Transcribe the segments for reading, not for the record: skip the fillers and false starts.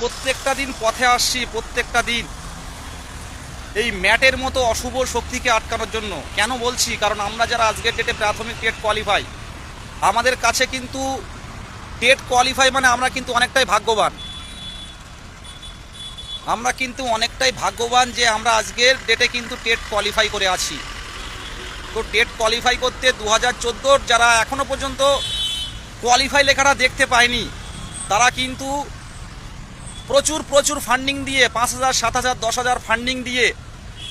প্রত্যেকটা দিন পথে আসছি, প্রত্যেকটা দিন এই ম্যাটের মতো অশুভ শক্তিকে আটকানোর জন্য। কেন বলছি? কারণ আমরা যারা আজকের ডেটে প্রাথমিক টেট কোয়ালিফাই, আমাদের কাছে কিন্তু টেট কোয়ালিফাই মানে আমরা কিন্তু অনেকটাই ভাগ্যবান। আমরা কিন্তু অনেকটাই ভাগ্যবান যে আমরা আজকের ডেটে কিন্তু টেট কোয়ালিফাই করে আছি। তো টেট কোয়ালিফাই করতে 2014 যারা এখনও পর্যন্ত কোয়ালিফাই লেখাটা দেখতে পায়নি, তারা কিন্তু প্রচুর প্রচুর ফান্ডিং দিয়ে 5,000, 7,000, 10,000 ফান্ডিং দিয়ে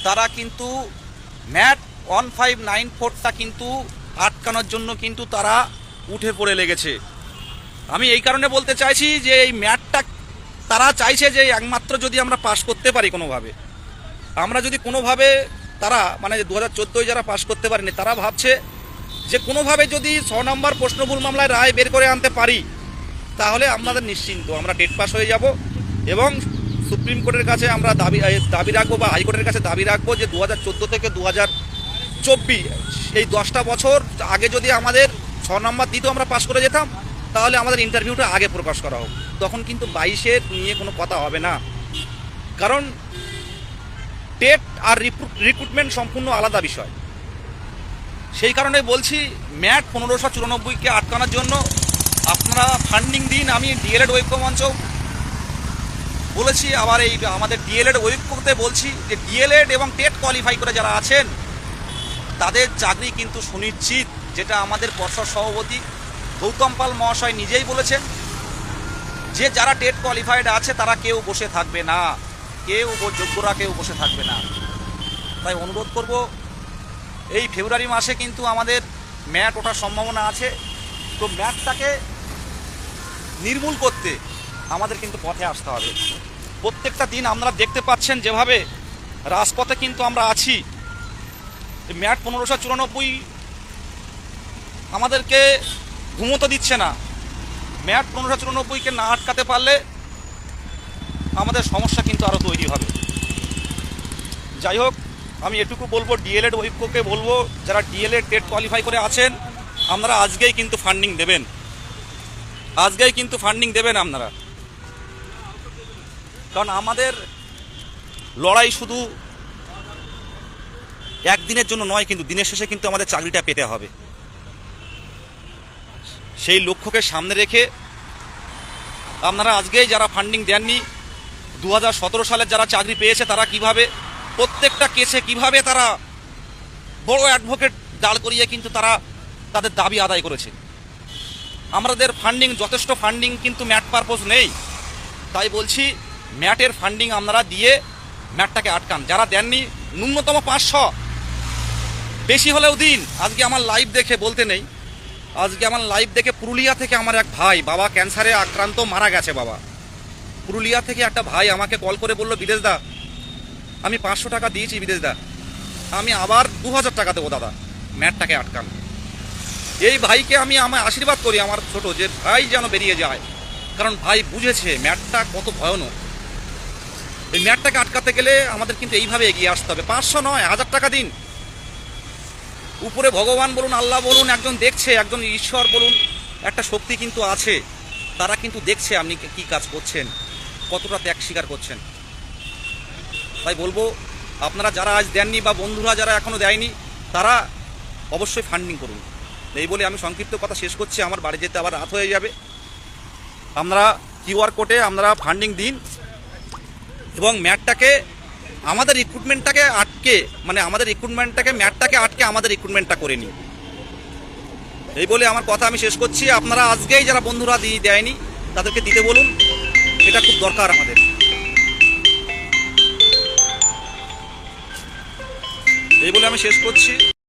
তারা কিন্তু ম্যাট 1594টা কিন্তু আটকানোর জন্য কিন্তু তারা উঠে পড়ে লেগেছে। আমি এই কারণে বলতে চাইছি যে এই ম্যাটটা তারা চাইছে যে একমাত্র যদি আমরা পাশ করতে পারি কোনোভাবে, আমরা যদি কোনোভাবে তারা মানে 2014 যারা পাশ করতে পারেনি তারা ভাবছে যে কোনোভাবে যদি 6 নম্বর প্রশ্নভুল মামলায় রায় বের করে আনতে পারি তাহলে আমাদের নিশ্চিন্ত, আমরা টেট পাস হয়ে যাব এবং সুপ্রিম কোর্টের কাছে আমরা দাবি রাখবো বা হাইকোর্টের কাছে দাবি রাখবো যে 2014 থেকে 2024 এই 10টা বছর আগে যদি আমাদের 6 নম্বর দিত আমরা পাস করে যেতাম তাহলে আমাদের ইন্টারভিউটা আগে প্রকাশ করা হোক। তখন কিন্তু 22-এর নিয়ে কোনো কথা হবে না, কারণ টেট আর রিক্রুটমেন্ট সম্পূর্ণ আলাদা বিষয়। সেই কারণে বলছি ম্যাট 1594কে আটকানোর জন্য আপনারা ফান্ডিং দিন। আমি ডিএলএড ঐক্য মঞ্চ বলেছি, আবার এই আমাদের ডিএলএড ঐক্যতে বলছি যে ডিএলএড এবং টেট কোয়ালিফাই করে যারা আছেন তাদের চাকরি কিন্তু সুনিশ্চিত, যেটা আমাদের পর্ষদ সভাপতি গৌতম পাল মহাশয় নিজেই বলেছেন যে যারা টেট কোয়ালিফাইড আছে তারা কেউ বসে থাকবে না, কেউ যোগ্যরা কেউ বসে থাকবে না। তাই অনুরোধ করব, এই ফেব্রুয়ারি মাসে কিন্তু আমাদের ম্যাট ওঠার সম্ভাবনা আছে। তো ম্যাটটাকে নির্মূল করতে আমাদের কিন্তু পথে আসতে হবে। প্রত্যেকটা দিন আপনারা দেখতে পাচ্ছেন যেভাবে রাজপথে কিন্তু আমরা আছি। ম্যাট 1594 আমাদেরকে ঘুমোতে দিচ্ছে না। ম্যাট 1594কে না আটকাতে পারলে আমাদের সমস্যা কিন্তু আরও তৈরি হবে। যাই হোক, আমি এটুকু বলবো, ডিএলএড ঐক্যকে বলবো, যারা ডিএলএড টেট কোয়ালিফাই করে আছেন আপনারা আজকেই কিন্তু ফান্ডিং দেবেন, আজকেই কিন্তু ফান্ডিং দেবেন আপনারা। কারণ আমাদের লড়াই শুধু একদিনের জন্য নয়, কিন্তু দিনের শেষে কিন্তু আমাদের চাকরিটা পেতে হবে। সেই লক্ষ্যকে সামনে রেখে আপনারা আজকেই যারা ফান্ডিং দেননি, 2017 সালের যারা চাকরি পেয়েছে তারা কিভাবে প্রত্যেকটা কেসে কিভাবে তারা বড় অ্যাডভোকেট দাঁড় করিয়ে কিন্তু তারা তাদের দাবি আদায় করেছে। আমাদের ফান্ডিং, যথেষ্ট ফান্ডিং কিন্তু ম্যাট পারপোজ নেই। তাই বলছি ম্যাটের ফান্ডিং আপনারা দিয়ে ম্যাটটাকে আটকান। যারা দেননি ন্যূনতম 500, বেশি হলেও দিন। আজকে আমার লাইভ দেখে বলতে নেই, আজকে আমার লাইভ দেখে পুরুলিয়া থেকে আমার এক ভাই, বাবা ক্যান্সারে আক্রান্ত, মারা গেছে বাবা। পুরুলিয়া থেকে একটা ভাই আমাকে কল করে বলল, বিদেশ দা আমি 500 টাকা দিয়েছি, বিদেশ দা আমি আবার 2000 টাকা দেবো দাদা, ম্যাটটাকে আটকান। এই ভাইকে আমি আমার আশীর্বাদ করি, আমার ছোট, যে ভাই যেন বেরিয়ে যায়, কারণ ভাই বুঝেছে ম্যাটটা কত ভয়ানক। এই ম্যাটটাকে আটকাতে গেলে আমাদের কিন্তু এইভাবে এগিয়ে আসতে হবে। 500 নয়, 1000 টাকা দিন। উপরে ভগবান বলুন, আল্লাহ বলুন, একজন দেখছে, একজন ঈশ্বর বলুন, একটা শক্তি কিন্তু আছে, তারা কিন্তু দেখছে আপনি কি কাজ করছেন, কতটা ত্যাগ স্বীকার করছেন। তাই বলবো আপনারা যারা আজ দেননি বা বন্ধুরা যারা এখনও দেয়নি তারা অবশ্যই ফান্ডিং করুন। এই বলে আমি সংক্ষিপ্ত কথা শেষ করছি, আমার বাড়ি যেতে আবার রাত হয়ে যাবে। আমরা কিউআর কোডে আপনারা ফান্ডিং দিন এবং ম্যাটটাকে, আমাদের রিক্রুটমেন্টটাকে আটকে, মানে আমাদের রিক্রুটমেন্টটাকে, ম্যাটটাকে আটকে আমাদের রিক্রুটমেন্টটা করে নিই। এই বলে আমার কথা আমি শেষ করছি। আপনারা আজকেই যারা বন্ধুরা দেয়নি তাদেরকে দিতে বলুন, এটা খুব দরকার আমাদের। এই বলে আমি শেষ করছি।